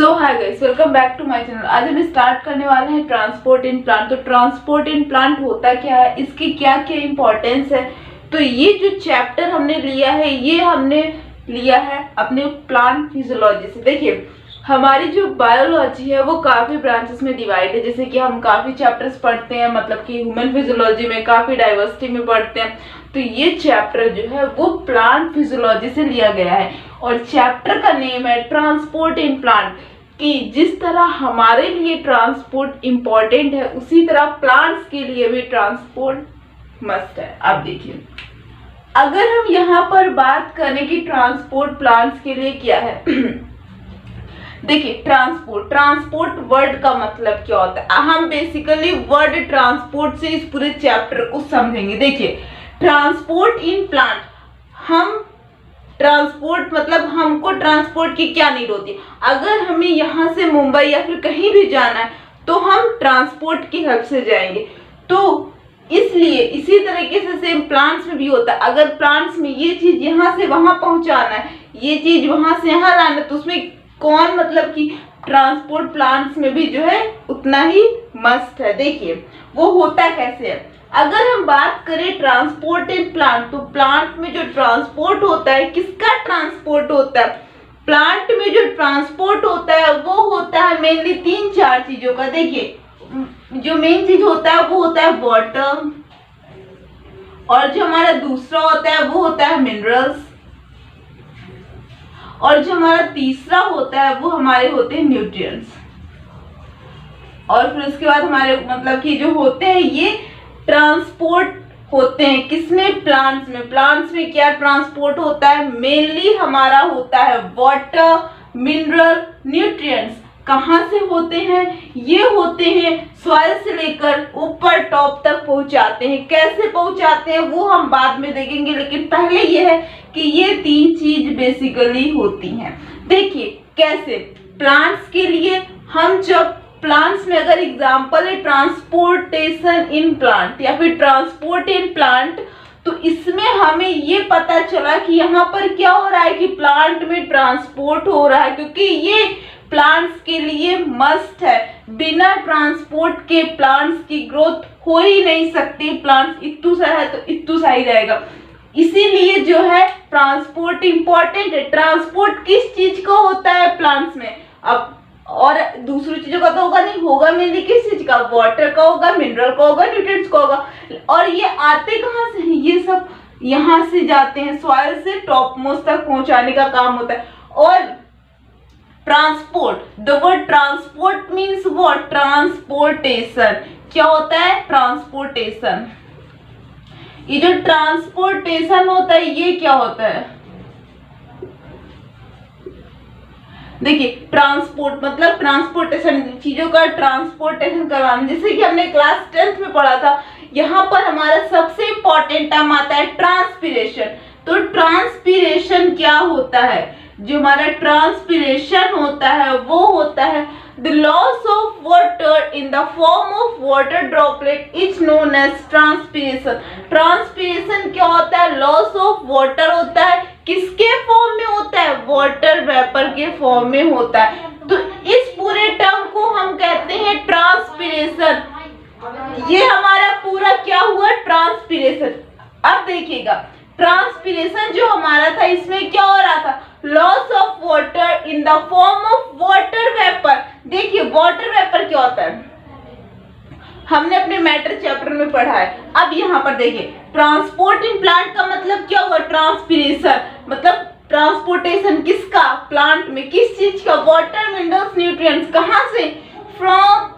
So hi guys, welcome back to my channel. आज हम start करने वाले हैं ट्रांसपोर्ट इन प्लांट। तो ट्रांसपोर्ट इन प्लांट होता क्या है, इसकी क्या क्या इंपॉर्टेंस है। तो ये जो चैप्टर हमने लिया है, ये हमने लिया है अपने प्लांट फिजियोलॉजी से। देखिए, हमारी जो बायोलॉजी है वो काफी ब्रांचेस में डिवाइड है। जैसे कि हम काफी चैप्टर्स पढ़ते हैं, मतलब कि ह्यूमन फिजियोलॉजी में काफी डाइवर्सिटी में पढ़ते हैं। तो ये चैप्टर जो है वो प्लांट फिजियोलॉजी से लिया गया है और चैप्टर का नेम है ट्रांसपोर्ट इन प्लांट। कि जिस तरह हमारे लिए ट्रांसपोर्ट इम्पोर्टेंट है, उसी तरह प्लांट्स के लिए भी ट्रांसपोर्ट मस्ट है। अब देखिए, अगर हम यहाँ पर बात करें कि ट्रांसपोर्ट प्लांट्स के लिए क्या है देखिए, ट्रांसपोर्ट वर्ड का मतलब क्या होता है। हम बेसिकली वर्ड ट्रांसपोर्ट से इस पूरे चैप्टर को समझेंगे। देखिए, ट्रांसपोर्ट इन प्लांट, हम ट्रांसपोर्ट मतलब हमको ट्रांसपोर्ट की क्या नीड होती है। अगर हमें यहाँ से मुंबई या फिर कहीं भी जाना है तो हम ट्रांसपोर्ट की हेल्प से जाएंगे। तो इसलिए इसी तरीके से सेम प्लांट्स में भी होता है। अगर प्लांट्स में ये चीज यहाँ से वहां पहुंचाना है, ये चीज वहां से यहाँ लाना है, तो उसमें कौन मतलब कि ट्रांसपोर्ट प्लांट्स में भी जो है उतना ही मस्ट है। देखिए वो होता कैसे है। अगर हम बात करें ट्रांसपोर्ट इन प्लांट, तो प्लांट में जो ट्रांसपोर्ट होता है, किसका ट्रांसपोर्ट होता है। प्लांट में जो ट्रांसपोर्ट होता है वो होता है मेनली 3-4 चीजों का। देखिए, जो मेन चीज होता है वो होता है वाटर, और जो हमारा दूसरा होता है वो होता है मिनरल्स, और जो हमारा तीसरा होता है वो हमारे होते हैं न्यूट्रिएंट्स। और फिर उसके बाद हमारे मतलब कि जो होते हैं ये ट्रांसपोर्ट होते हैं किसमें, प्लांट्स में। प्लांट्स में क्या ट्रांसपोर्ट होता है, मेनली हमारा होता है वाटर, मिनरल, न्यूट्रिएंट्स। कहाँ से होते हैं, ये होते हैं सॉइल से लेकर ऊपर टॉप तक पहुंचाते हैं। कैसे पहुंचाते हैं वो हम बाद में देखेंगे, लेकिन पहले ये है कि ये 3 चीज बेसिकली होती हैं। देखिए कैसे, प्लांट्स के लिए हम जब प्लांट्स में अगर एग्जांपल है ट्रांसपोर्टेशन इन प्लांट या फिर ट्रांसपोर्ट इन प्लांट, तो इसमें हमें ये पता चला कि यहाँ पर क्या हो रहा है कि प्लांट में ट्रांसपोर्ट हो रहा है, क्योंकि ये प्लांट्स के लिए मस्ट है। बिना ट्रांसपोर्ट के प्लांट्स की ग्रोथ हो ही नहीं सकती। प्लांट्स इत्तू सा है तो इत्तू सा ही रहेगा, इसीलिए जो है ट्रांसपोर्ट इंपॉर्टेंट है। ट्रांसपोर्ट किस चीज का होता है प्लांट्स में, अब और दूसरी चीजों का तो होगा नहीं, होगा मेनली किस चीज का, वाटर का होगा, मिनरल का होगा, न्यूट्रिएंट्स का होगा। और ये आते कहाँ से हैं, ये सब यहाँ से जाते हैं, सॉइल से टॉप मोस्ट तक पहुंचाने का काम होता है। और transport, the word transport means what, transportation. क्या होता है, ट्रांसपोर्टेशन। ये जो ट्रांसपोर्टेशन होता है ये क्या होता है, देखिए ट्रांसपोर्ट मतलब ट्रांसपोर्टेशन, चीजों का ट्रांसपोर्टेशन करवाना। जैसे कि हमने क्लास 10th में पढ़ा था, यहाँ पर हमारा सबसे इंपॉर्टेंट टर्म आता है ट्रांसपीरेशन। तो ट्रांसपीरेशन क्या होता है, जो हमारा ट्रांसपीरेशन होता है वो होता है the loss of water in the form of water droplet is known as transpiration. Transpiration क्या होता है, लॉस ऑफ वाटर होता है, किसके फॉर्म में होता है, वाटर वेपर के फॉर्म में होता है। तो इस पूरे टर्म को हम कहते हैं ट्रांसपीरेशन। ये हमारा पूरा क्या हुआ, ट्रांसपीरेशन। अब देखिएगा, ट्रांसपीरेशन जो हमारा था इसमें क्या हो रहा था, loss of water in the form of water vapour. देखिए वाटर वेपर क्या होता है, हमने अपने मैटर चैप्टर में पढ़ा है। अब यहाँ पर देखिए, ट्रांसपोर्ट इन प्लांट का मतलब क्या हुआ, ट्रांसपीरेशन मतलब ट्रांसपोर्टेशन किसका, प्लांट में, किस चीज का, वाटर, मिनरल्स, न्यूट्रिएंट्स। कहाँ से, फ्रॉम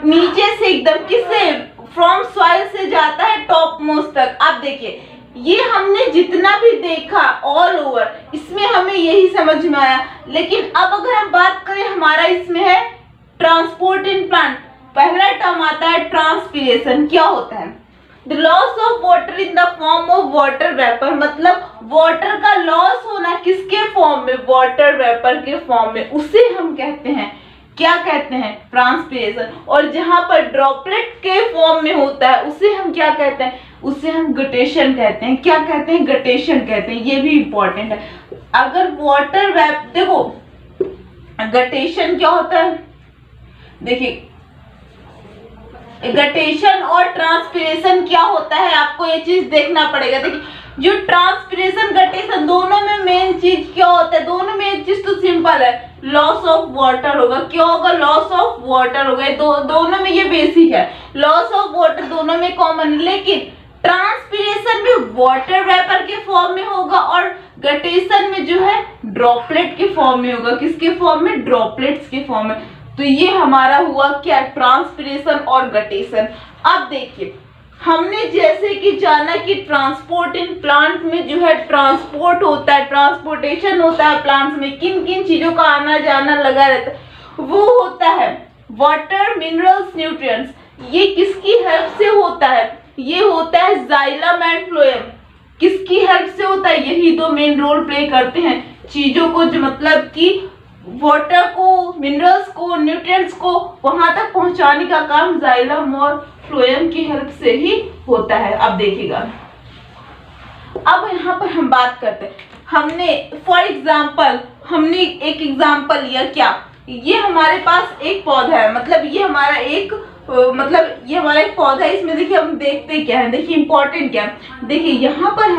नीचे से एकदम, किससे, फ्रॉम सॉइल से जाता है टॉप मोस्ट तक। अब देखिए ये हमने जितना भी देखा ऑल ओवर, इसमें हमें यही समझ में आया। लेकिन अब अगर हम बात करें, हमारा इसमें है ट्रांसपोर्ट इन प्लांट, पहला टर्म आता है ट्रांसपीरेशन। क्या होता है, the loss of water in the form of water vapour, मतलब वाटर का लॉस होना किसके फॉर्म में, वाटर वेपर के फॉर्म में, उसे हम कहते हैं, क्या कहते हैं, ट्रांसपीरेशन। और जहां पर ड्रॉपलेट के फॉर्म में होता है उसे हम क्या कहते हैं, उसे हम गटेशन कहते हैं। क्या कहते हैं, गटेशन कहते हैं। ये भी इंपॉर्टेंट है। अगर वाटर वेप, देखो गटेशन क्या होता है, देखिए गटेशन और ट्रांसपिरेशन क्या होता है, आपको ये चीज देखना पड़ेगा। देखिए जो ट्रांसपिरेशन गटेशन दोनों में मेन चीज क्या होता है, दोनों में एक चीज तो सिंपल है, लॉस ऑफ वाटर होगा। क्या होगा, लॉस ऑफ वाटर होगा। दोनों में ये बेसिक है, लॉस ऑफ वाटर दोनों में कॉमन। लेकिन ट्रांसपिरेशन में वाटर वेपर के फॉर्म में होगा और गटेशन में जो है ड्रॉपलेट के फॉर्म में होगा। किसके फॉर्म में, ड्रॉपलेट्स के फॉर्म में। तो ये हमारा हुआ क्या, ट्रांसपिरेशन और गटेशन। अब देखिए हमने जैसे कि जाना कि ट्रांसपोर्ट इन प्लांट में जो है ट्रांसपोर्ट होता है, ट्रांसपोर्टेशन होता है प्लांट्स में, किन किन चीजों का आना जाना लगा रहता है, वो होता है वाटर, मिनरल्स, न्यूट्रिएंट्स। ये किसकी हेल्प से होता है, ये होता है जाइलम एंड फ्लोएम। किसकी हेल्प से होता है, यही दो मेन रोल प्ले करते हैं चीजों को, जो मतलब कि वाटर को, मिनरल्स को, न्यूट्रिएंट्स को वहां तक पहुंचाने का काम जाइलम और फ्लोएम की हेल्प से ही होता है। अब देखिएगा, अब यहाँ पर हम बात करते हैं, हमने फॉर एग्जाम्पल हमने एक एग्जाम्पल लिया, क्या ये हमारे पास एक पौधा है, मतलब ये हमारा एक पौधा है। इसमें देखिए हम देखते क्या है, देखिए इंपॉर्टेंट क्या है। देखिए यहाँ पर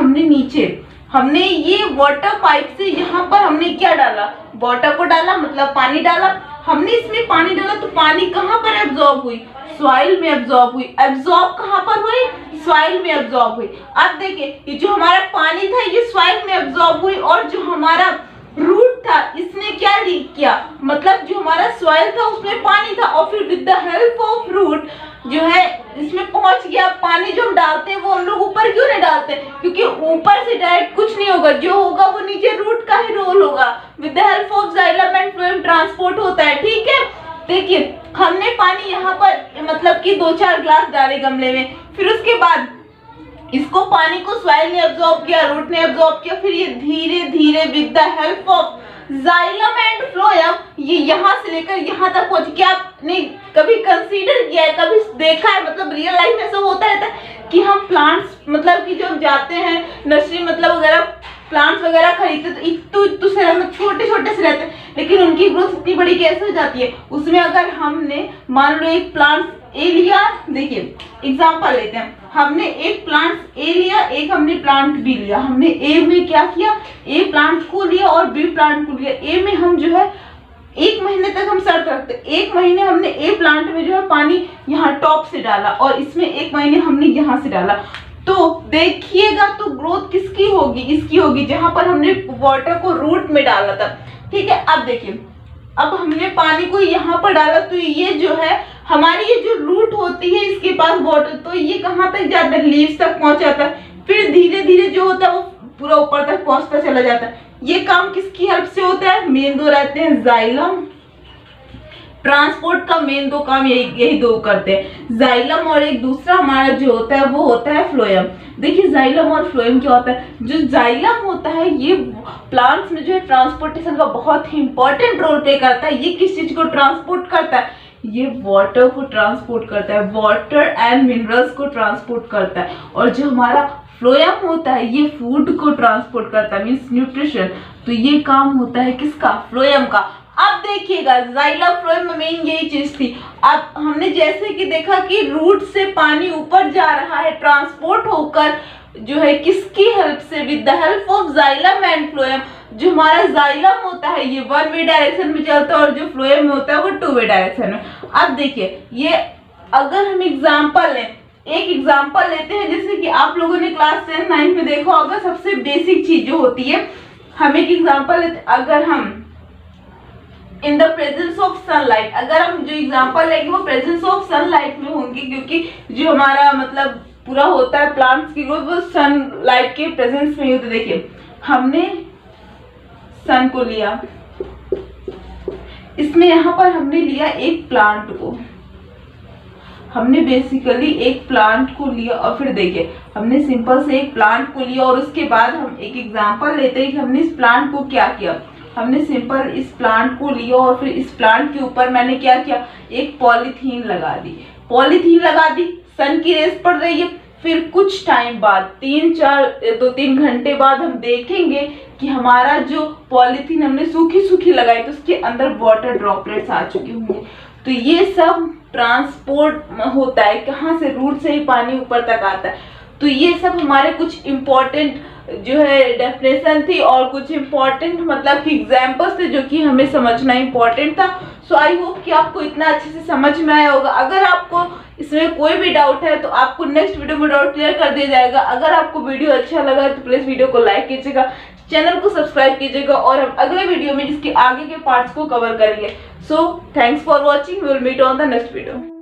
हमने ये वाटर पाइप से यहाँ पर हमने क्या डाला, वाटर को डाला, मतलब पानी डाला। हमने इसमें पानी डाला तो पानी कहाँ पर एब्जॉर्ब हुई, सॉइल में एब्जॉर्ब हुई। एब्जॉर्ब कहाँ पर हुई, सॉइल में एब्जॉर्ब हुई। अब देखिए ये जो हमारा पानी था ये सॉइल में एब्जॉर्ब हुई, और जो हमारा रूट था इसने क्या किया, मतलब जो हमारा सॉइल था उसमें पानी था, और फिर with the help of root जो है इसमें पहुंच गया। पानी जो हम डालते हैं वो हम लोग ऊपर क्यों नहीं डालते, क्योंकि ऊपर से डायरेक्ट कुछ नहीं होगा, जो होगा वो नीचे रूट का ही रोल होगा। With the help of xylem and phloem transport होता है, ठीक है। देखिए हमने पानी यहाँ पर मतलब कि 2-4 ग्लास डाले गमले में, फिर उसके बाद इसको पानी को सॉइल ने एब्जॉर्ब किया, रूट ने एब्जॉर्ब किया, फिर ये धीरे धीरे with the help of xylem and phloem ये यहाँ से लेकर यहाँ तक पहुंच। क्या आपने कभी कंसीडर किया है, कभी देखा है, मतलब रियल लाइफ में ऐसा होता रहता है कि हम प्लांट्स मतलब कि जब जाते हैं नर्सरी मतलब वगैरह प्लांट्स वगैरह खरीदते तो इतने से छोटे छोटे से रहते हैं, लेकिन उनकी ग्रोथ इतनी बड़ी कैसे हो जाती है। उसमें अगर हमने मान लो एक प्लांट ए लिया, देखिए एग्जांपल लेते हैं, हमने एक प्लांट ए लिया, एक हमने प्लांट बी लिया। हमने ए में क्या किया, ए प्लांट को लिया और बी प्लांट को लिया। ए में हम जो है 1 महीने तक हम शर्त रखते, 1 महीने हमने ए प्लांट में जो है पानी यहाँ टॉप से डाला और इसमें 1 महीने हमने यहाँ से डाला। तो देखिएगा तो ग्रोथ किसकी होगी, इसकी होगी, जहां पर हमने वाटर को रूट में डाला था, ठीक है। अब देखिए अब हमने पानी को यहाँ पर डाला तो ये जो है हमारी ये जो रूट होती है इसके पास वाटर, तो ये कहाँ तक जाता है, लीव्स तक पहुंच जाता है, फिर धीरे धीरे जो होता है वो पूरा ऊपर तक पहुंचता चला जाता है। ये काम किसकी हेल्प से होता है, मेन दो रहते हैं जाइलम, ट्रांसपोर्ट का मेन दो काम यही दो करते हैं, जाइलम और एक दूसरा हमारा जो होता है वो होता है फ्लोएम। देखिए जाइलम और फ्लोएम क्या होता है, जो जाइलम होता है ये प्लांट्स में जो है ट्रांसपोर्टेशन का बहुत ही इंपॉर्टेंट रोल प्ले करता है। ये किस चीज को ट्रांसपोर्ट करता है, ये वाटर को ट्रांसपोर्ट करता है, वाटर एंड मिनरल्स को ट्रांसपोर्ट करता है। और जो हमारा फ्लोएम होता है ये फूड को ट्रांसपोर्ट करता है, मीन्स न्यूट्रिशन। तो ये काम होता है किसका, फ्लोएम का। अब देखिएगा जाइलम फ्लोएम में मेन यही चीज थी। अब हमने जैसे कि देखा कि रूट से पानी ऊपर जा रहा है ट्रांसपोर्ट होकर, जो है किसकी हेल्प से, with the help of xylem and phloem. जो हमारा जाइलम होता है ये 1 वे डायरेक्शन में चलता है और जो फ्लोएम होता है वो 2 वे डायरेक्शन में। अब देखिए ये अगर हम एग्जाम्पल लें, एक एग्जाम्पल लेते हैं, जैसे कि आप लोगों ने क्लास 10, 9 में देखा होगा, सबसे बेसिक चीज जो होती है, हम एक एग्जाम्पल लेते, अगर हम in the presence of sunlight, अगर हम जो एग्जांपल लेंगे वो प्रेजेंस ऑफ सनलाइट में होंगे, क्योंकि जो हमारा मतलब पूरा होता है प्लांट्स की ग्रोथ वो सनलाइट के प्रेजेंस में ही होता है। देखिए हमने सन को लिया, इसमें यहाँ पर हमने लिया एक प्लांट को, हमने बेसिकली एक प्लांट को लिया और फिर देखिए हमने सिंपल से एक प्लांट को लिया और उसके बाद हम एक एग्जांपल लेते हैं कि हमने इस प्लांट को क्या किया, हमने सिंपल इस प्लांट को लिया और फिर इस प्लांट के ऊपर मैंने क्या किया, एक पॉलीथीन लगा दी। पॉलीथीन लगा दी, सन की रेस पड़ रही है, फिर कुछ टाइम बाद 2-3 घंटे बाद हम देखेंगे कि हमारा जो पॉलीथीन हमने सूखी लगाई तो उसके अंदर वाटर ड्रॉपलेट्स आ चुके होंगे। तो ये सब ट्रांसपोर्ट होता है, कहाँ से, रूट से ही पानी ऊपर तक आता है। तो ये सब हमारे कुछ इम्पोर्टेंट जो है डेफिनेशन थी और कुछ इम्पोर्टेंट मतलब कि एग्जाम्पल्स थे जो कि हमें समझना इम्पोर्टेंट था। सो आई होप कि आपको इतना अच्छे से समझ में आया होगा। अगर आपको इसमें कोई भी डाउट है तो आपको नेक्स्ट वीडियो में डाउट क्लियर कर दिया जाएगा। अगर आपको वीडियो अच्छा लगा तो प्लीज वीडियो को लाइक कीजिएगा, चैनल को सब्सक्राइब कीजिएगा और हम अगले वीडियो में जिसके आगे के पार्ट्स को कवर करेंगे। So thanks for watching, we will meet on the next video.